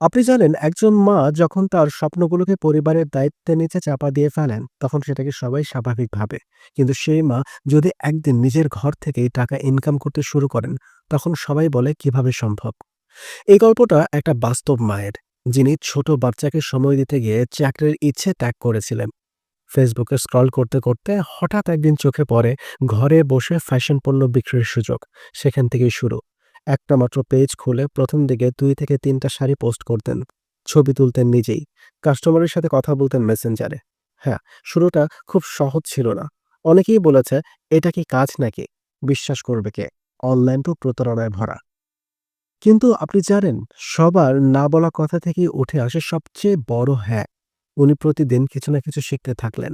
আপনি জানেন একজন মা যখন তার স্বপ্নগুলোকে পরিবারের দায়িত্বের নিচে চাপা দিয়ে ফেলেন, তখন সেটাকে সবাই স্বাভাবিক ভাবে। কিন্তু সেই মা যদি একদিন নিজের ঘর থেকেই টাকা ইনকাম করতে শুরু করেন, তখন সবাই বলে কিভাবে সম্ভব। এই গল্পটা একটা বাস্তব মায়ের, যিনি ছোট বাচ্চাকে সময় দিতে গিয়ে চাকরির ইচ্ছে ত্যাগ করেছিলেন। ফেসবুকে স্ক্রল করতে করতে হঠাৎ একদিন চোখে পড়ে ঘরে বসে ফ্যাশন পণ্য বিক্রির সুযোগ। সেখান থেকেই শুরু। একটা মাত্র পেজ খুলে প্রথম দিকে 2 থেকে 3টা শাড়ি পোস্ট করতেন, ছবি তুলতেন নিজেই, কাস্টমারের সাথে কথা বলতেন মেসেঞ্জারে। হ্যাঁ, শুরুটা খুব সহজ ছিল না। অনেকেই বলেছে, এটা কি কাজ নাকি, বিশ্বাস করবে কে, অনলাইন তো প্রতারণায় ভরা। কিন্তু আপনি জানেন, সবার না বলা কথা থেকেই উঠে আসে সবচেয়ে বড় হ্যাঁ। উনি প্রতিদিন কিছু না কিছু শিখতে থাকলেন।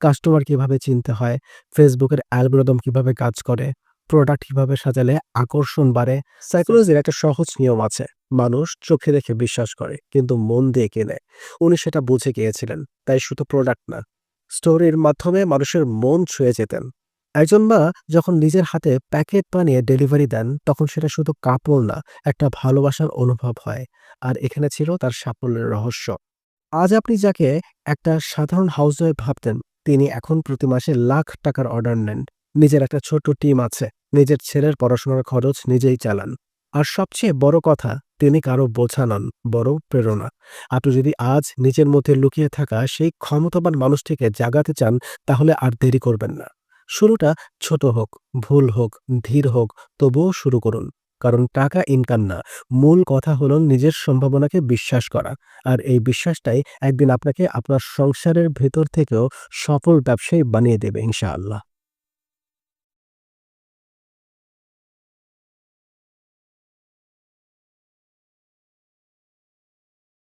কাস্টমার কিভাবে চিনতে হয়, ফেসবুকের অ্যালগরিদম কিভাবে কাজ করে, প্রোডাক্ট কিভাবে সাজালে আকর্ষণ বাড়ে। সাইকোলজির একটা সহজ নিয়ম আছে, মানুষ চোখে দেখে বিশ্বাস করে কিন্তু মন দিয়ে কেনে। উনি সেটা বুঝে গিয়েছিলেন, তাই শুধু প্রোডাক্ট না, স্টোরির মাধ্যমে মানুষের মন ছুঁয়ে যেতেন। একজন মা যখন নিজের হাতে প্যাকেট বানিয়ে ডেলিভারি দেন, তখন সেটা শুধু কাপড় না, একটা ভালোবাসার অনুভব হয়। আর এখানে ছিল তার সাফল্যের রহস্য। আজ আপনি যাকে একটা সাধারণ হাউসওয়াইফ ভাবতেন, তিনি এখন প্রতি মাসে লাখ টাকার অর্ডার নেন। নিজের একটা ছোট্ট টিম আছে, নিজের ছেলের পড়াশোনার খরচ নিজেই চালান। আর সবচেয়ে বড় কথা, তিনি কারো বোঝা নন, বরং প্রেরণা। আপনি যদি আজ নিজের মধ্যে লুকিয়ে থাকা সেই ক্ষমতাবান মানুষটিকে জাগাতে চান, তাহলে আর দেরি করবেন না। শুরুটা ছোট হোক, ভুল হোক, ধীর হোক, তবুও শুরু করুন। কারণ টাকা ইনকাম না, মূল কথা হলো নিজের সম্ভাবনাকে বিশ্বাস করা। আর এই বিশ্বাসটাই একদিন আপনাকে আপনার সংসারের ভেতর থেকেও সফল ব্যবসায়ী বানিয়ে দেবে ইনশাআল্লাহ।